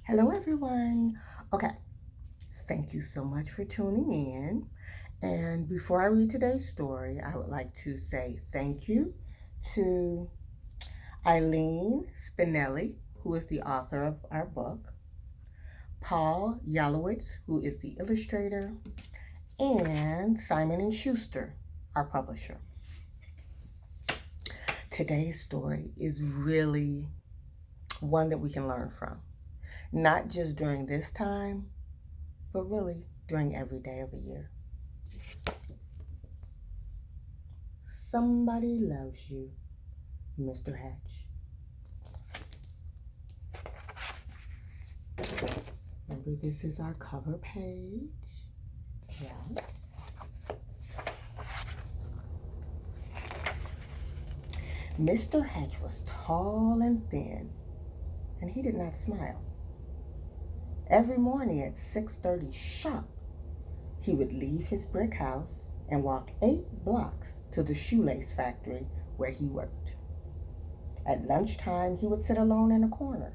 Hello, everyone. Okay, thank you so much for tuning in. And before I read today's story, I would like to say thank you to Eileen Spinelli, who is the author of our book, Paul Yalowitz, who is the illustrator, and Simon and Schuster, our publisher. Today's story is really one that we can learn from, not just during this time, but really during every day of the year. Somebody loves you, Mr. Hatch. Remember, this is our cover page. Yes. Mr. Hatch was tall and thin, and he did not smile. Every morning at 6:30 sharp, he would leave his brick house and walk 8 blocks to the shoelace factory where he worked. At lunchtime, he would sit alone in a corner,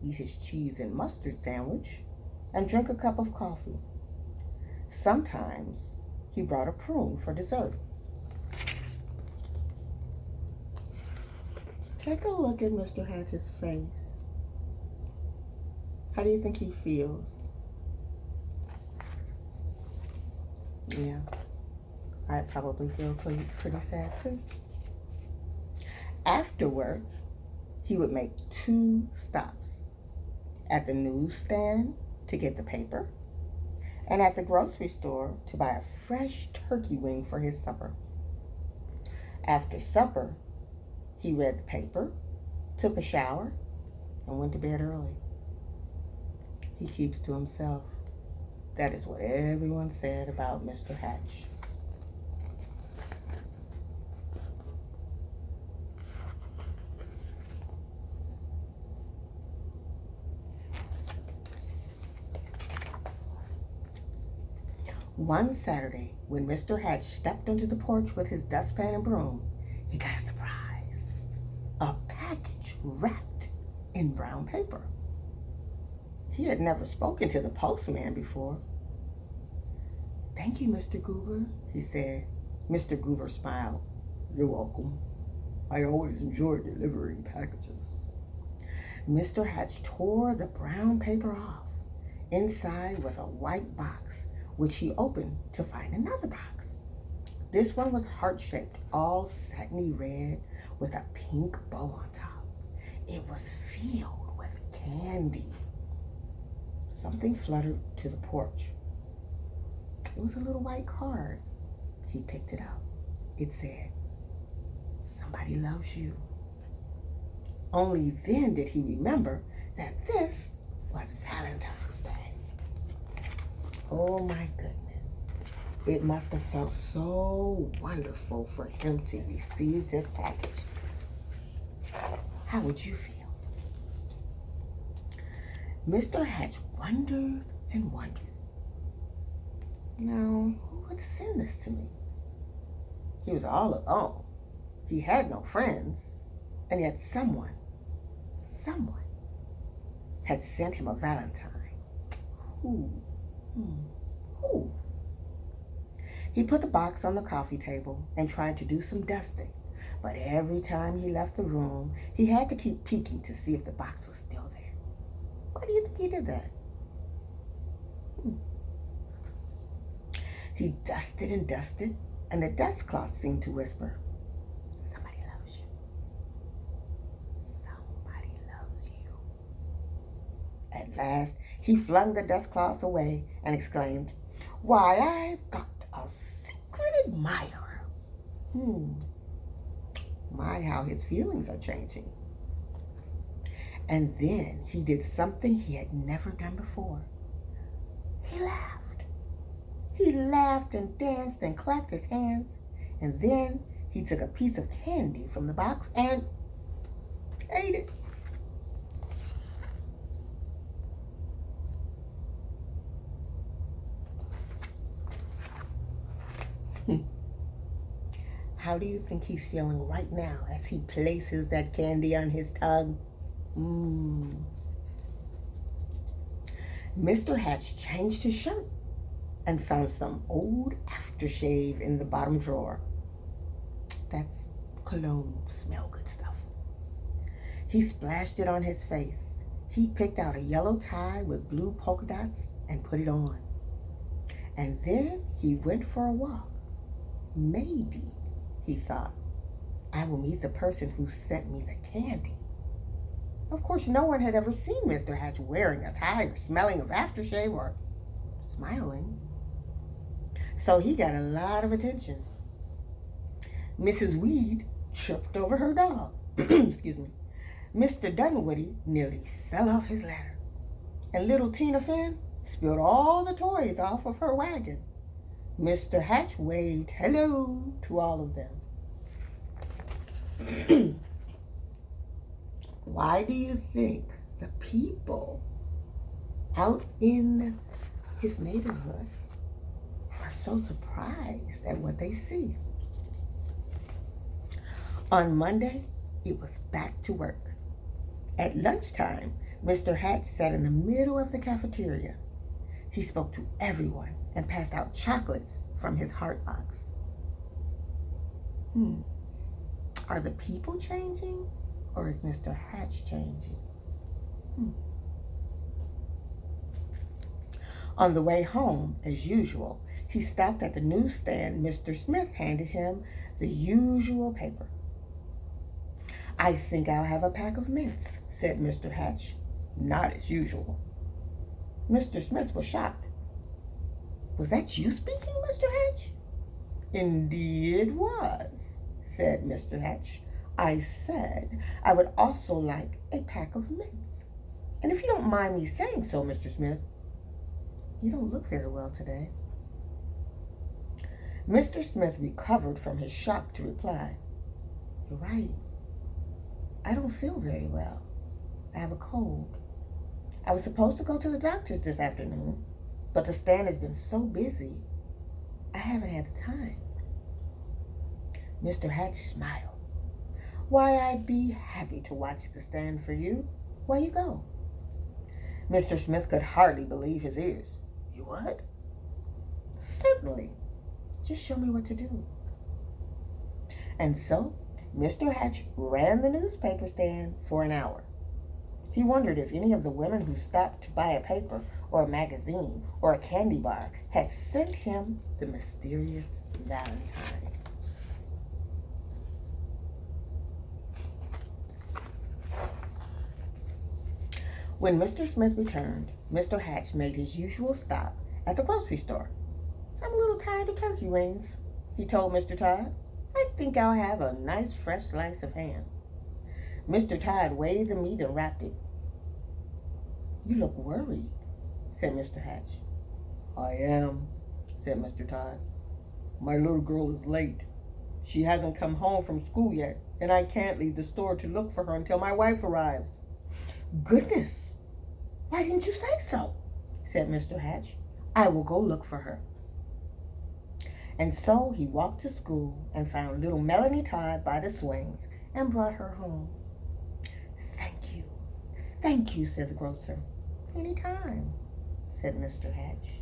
eat his cheese and mustard sandwich, and drink a cup of coffee. Sometimes he brought a prune for dessert. Take a look at Mr. Hatch's face. How do you think he feels? Yeah, I'd probably feel pretty sad too. After work, he would make 2 stops at the newsstand to get the paper, and at the grocery store to buy a fresh turkey wing for his supper. After supper, he read the paper, took a shower, and went to bed early. He keeps to himself. That is what everyone said about Mr. Hatch. One Saturday, when Mr. Hatch stepped onto the porch with his dustpan and broom, he got a surprise. A package wrapped in brown paper. He had never spoken to the postman before. "Thank you, Mr. Goober," he said. Mr. Goober smiled. "You're welcome. I always enjoy delivering packages." Mr. Hatch tore the brown paper off. Inside was a white box, which he opened to find another box. This one was heart-shaped, all satiny red with a pink bow on top. It was filled with candy. Something fluttered to the porch. It was a little white card. He picked it up. It said, "Somebody loves you." Only then did he remember that this was Valentine's Day. Oh my goodness. It must have felt so wonderful for him to receive this package. How would you feel? Mr. Hatch wondered and wondered. Now, who would send this to me? He was all alone. He had no friends, and yet someone had sent him a Valentine. Who? Who? He put the box on the coffee table and tried to do some dusting, but every time he left the room, he had to keep peeking to see if the box was still there. Why do you think he did that? He dusted and dusted, and the dust cloth seemed to whisper, "Somebody loves you. Somebody loves you." At last, he flung the dust cloth away and exclaimed, "Why, I've got a secret admirer." My, how his feelings are changing. And then he did something he had never done before. He laughed. He laughed and danced and clapped his hands, and then he took a piece of candy from the box and ate it. How do you think he's feeling right now as he places that candy on his tongue? Mr. Hatch changed his shirt and found some old aftershave in the bottom drawer. That's cologne, smell good stuff. He splashed it on his face. He picked out a yellow tie with blue polka dots and put it on. And then he went for a walk. Maybe, he thought, I will meet the person who sent me the candy. Of course, no one had ever seen Mr. Hatch wearing a tie or smelling of aftershave or smiling. So he got a lot of attention. Mrs. Weed tripped over her dog. Excuse me. Mr. Dunwoody nearly fell off his ladder. And little Tina Finn spilled all the toys off of her wagon. Mr. Hatch waved hello to all of them. Why do you think the people out in his neighborhood are so surprised at what they see? On Monday, it was back to work. At lunchtime, Mr. Hatch sat in the middle of the cafeteria. He spoke to everyone and passed out chocolates from his heart box. Are the people changing, or is Mr. Hatch changing? On the way home, as usual, he stopped at the newsstand. Mr. Smith handed him the usual paper. I think I'll have a pack of mints, said Mr. Hatch. Not as usual. Mr. Smith was shocked. Was that you speaking, Mr. Hatch? Indeed it was, said Mr. Hatch. I said I would also like a pack of mints. And if you don't mind me saying so, Mr. Smith, you don't look very well today. Mr. Smith recovered from his shock to reply, You're right. I don't feel very well. I have a cold. I was supposed to go to the doctor's this afternoon, but the stand has been so busy, I haven't had the time. Mr. Hatch smiled. Why, I'd be happy to watch the stand for you while you go. Mr. Smith could hardly believe his ears. You would? Certainly. Just show me what to do. And so, Mr. Hatch ran the newspaper stand for an hour. He wondered if any of the women who stopped to buy a paper or a magazine or a candy bar had sent him the mysterious Valentine. When Mr. Smith returned, Mr. Hatch made his usual stop at the grocery store. I'm a little tired of turkey wings, he told Mr. Todd. I think I'll have a nice fresh slice of ham. Mr. Todd weighed the meat and wrapped it. You look worried, said Mr. Hatch. I am, said Mr. Todd. My little girl is late. She hasn't come home from school yet, and I can't leave the store to look for her until my wife arrives. Goodness, why didn't you say so? Said Mr. Hatch. I will go look for her. And so he walked to school and found little Melanie Todd by the swings and brought her home. Thank you, said the grocer. Any time, said Mr. Hatch.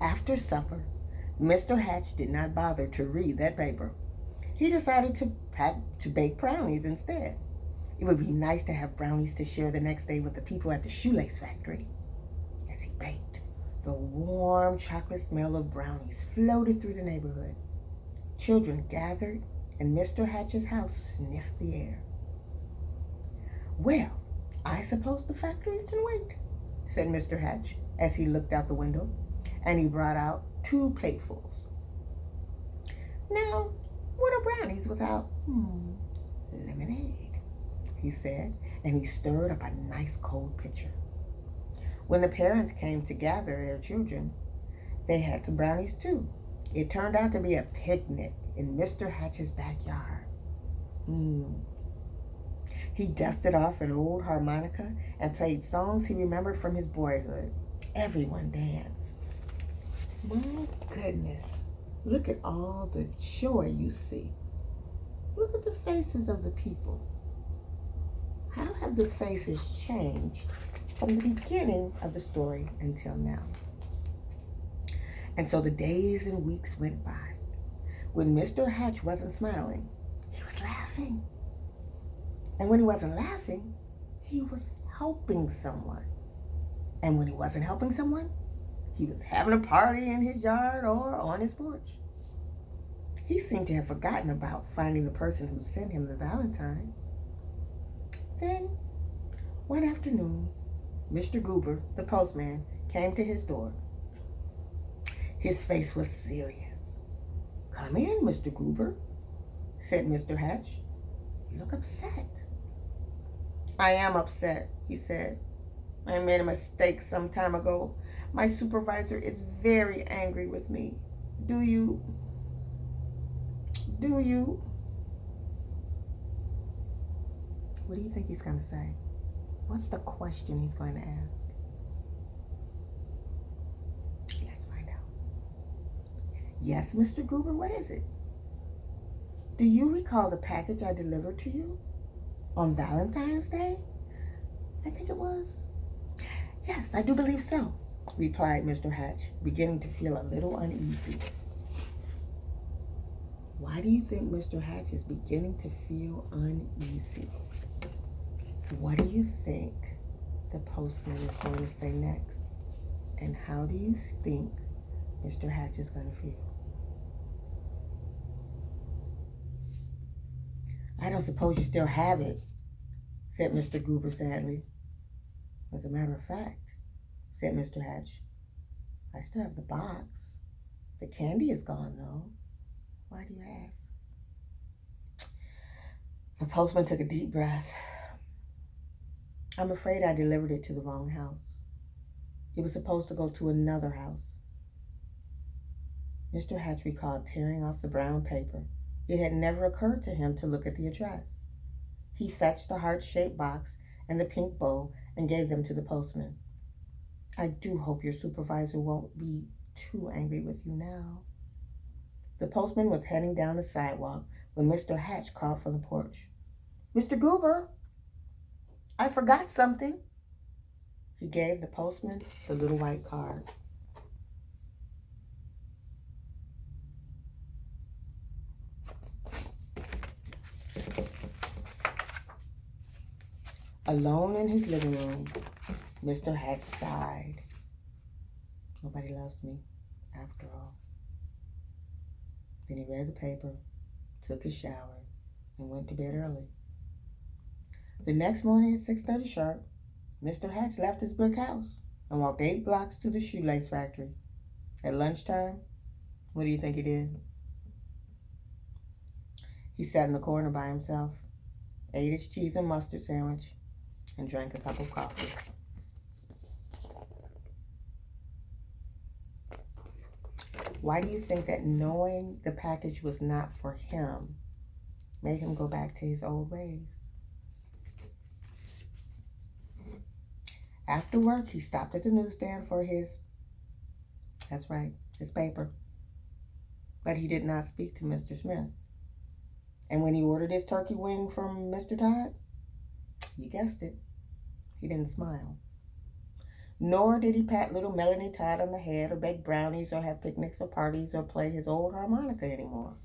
After supper, Mr. Hatch did not bother to read that paper. He decided to bake brownies instead. It would be nice to have brownies to share the next day with the people at the shoelace factory. As he baked, the warm chocolate smell of brownies floated through the neighborhood. Children gathered, and Mr. Hatch's house sniffed the air. Well, I suppose the factory can wait, said Mr. Hatch as he looked out the window, and he brought out 2 platefuls. Now, what are brownies without lemonade? He said, and he stirred up a nice cold pitcher. When the parents came to gather their children, they had some brownies too. It turned out to be a picnic in Mr. Hatch's backyard. He dusted off an old harmonica and played songs he remembered from his boyhood. Everyone danced. My goodness, look at all the joy you see Look at the faces of the people. How have the faces changed from the beginning of the story until now? And so the days and weeks went by. When Mr. Hatch wasn't smiling, he was laughing. And when he wasn't laughing, he was helping someone. And when he wasn't helping someone, he was having a party in his yard or on his porch. He seemed to have forgotten about finding the person who sent him the Valentine. Then, one afternoon, Mr. Goober, the postman, came to his door. His face was serious. "Come in, Mr. Goober," said Mr. Hatch. "You look upset." "I am upset," he said. "I made a mistake some time ago. My supervisor is very angry with me. Do you? What do you think he's going to say? What's the question he's going to ask? Let's find out. "Yes, Mr. Goober, what is it? Do you recall the package I delivered to you on Valentine's Day? I think it was." "Yes, I do believe so," replied Mr. Hatch, beginning to feel a little uneasy. Why do you think Mr. Hatch is beginning to feel uneasy? What do you think the postman is going to say next? And how do you think Mr. Hatch is going to feel? "I don't suppose you still have it," said Mr. Goober sadly. "As a matter of fact," said Mr. Hatch, "I still have the box. The candy is gone, though. Why do you ask?" The postman took a deep breath. "I'm afraid I delivered it to the wrong house. It was supposed to go to another house." Mr. Hatch recalled tearing off the brown paper. It had never occurred to him to look at the address. He fetched the heart-shaped box and the pink bow and gave them to the postman. "I do hope your supervisor won't be too angry with you now." The postman was heading down the sidewalk when Mr. Hatch called from the porch. "Mr. Goober, I forgot something." He gave the postman the little white card. Alone in his living room, Mr. Hatch sighed. Nobody loves me, after all. Then he read the paper, took his shower, and went to bed early. The next morning at 6:30 sharp, Mr. Hatch left his brick house and walked 8 blocks to the shoelace factory. At lunchtime, what do you think he did? He sat in the corner by himself, ate his cheese and mustard sandwich, and drank a cup of coffee. Why do you think that knowing the package was not for him made him go back to his old ways? After work, he stopped at the newsstand for his paper. But he did not speak to Mr. Smith. And when he ordered his turkey wing from Mr. Todd, you guessed it, he didn't smile. Nor did he pat little Melanie Todd on the head or bake brownies or have picnics or parties or play his old harmonica anymore.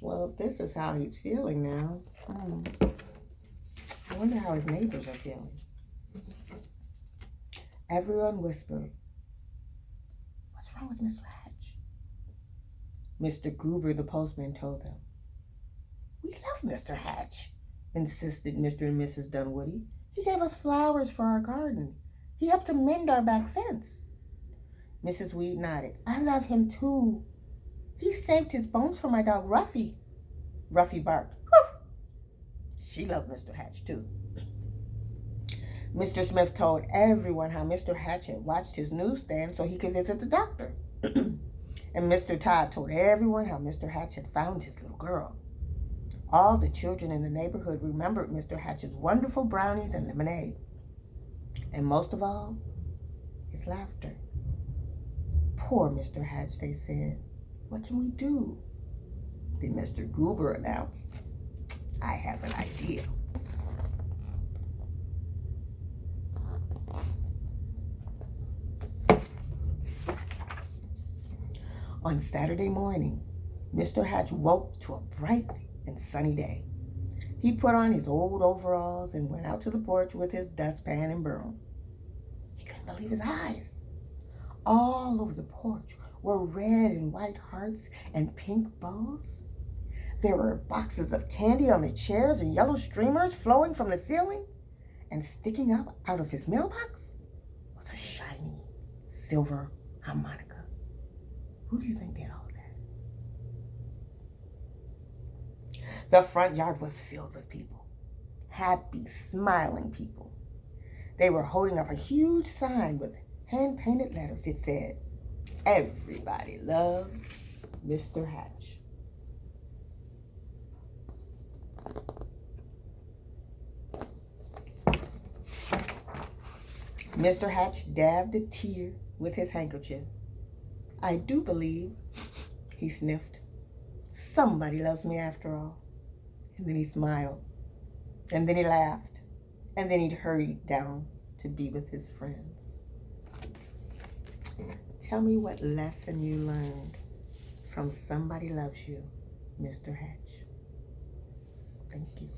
Well, if this is how he's feeling now, I wonder how his neighbors are feeling. Everyone whispered, "What's wrong with Mr. Hatch?" Mr. Goober, the postman, told them. "We love Mr. Hatch," insisted Mr. and Mrs. Dunwoody. "He gave us flowers for our garden. He helped to mend our back fence." Mrs. Weed nodded. "I love him too. He saved his bones for my dog, Ruffy." Ruffy barked. Woof! She loved Mr. Hatch too. Mr. Smith told everyone how Mr. Hatch had watched his newsstand so he could visit the doctor. And Mr. Todd told everyone how Mr. Hatch had found his little girl. All the children in the neighborhood remembered Mr. Hatch's wonderful brownies and lemonade. And most of all, his laughter. "Poor Mr. Hatch," they said. What can we do? Then Mr. Goober announced, I have an idea. On Saturday morning, Mr. Hatch woke to a bright and sunny day. He put on his old overalls and went out to the porch with his dustpan and broom. He couldn't believe his eyes. All over the porch were red and white hearts and pink bows. There were boxes of candy on the chairs and yellow streamers flowing from the ceiling. And sticking up out of his mailbox was a shiny silver harmonica. Who do you think did all that? The front yard was filled with people. Happy, smiling people. They were holding up a huge sign with hand-painted letters. It said, Everybody loves Mr. Hatch. Mr. Hatch dabbed a tear with his handkerchief. I do believe, he sniffed, somebody loves me after all. And then he smiled. And then he laughed. And then he hurried down to be with his friends. Tell me what lesson you learned from Somebody Loves You, Mr. Hatch. Thank you.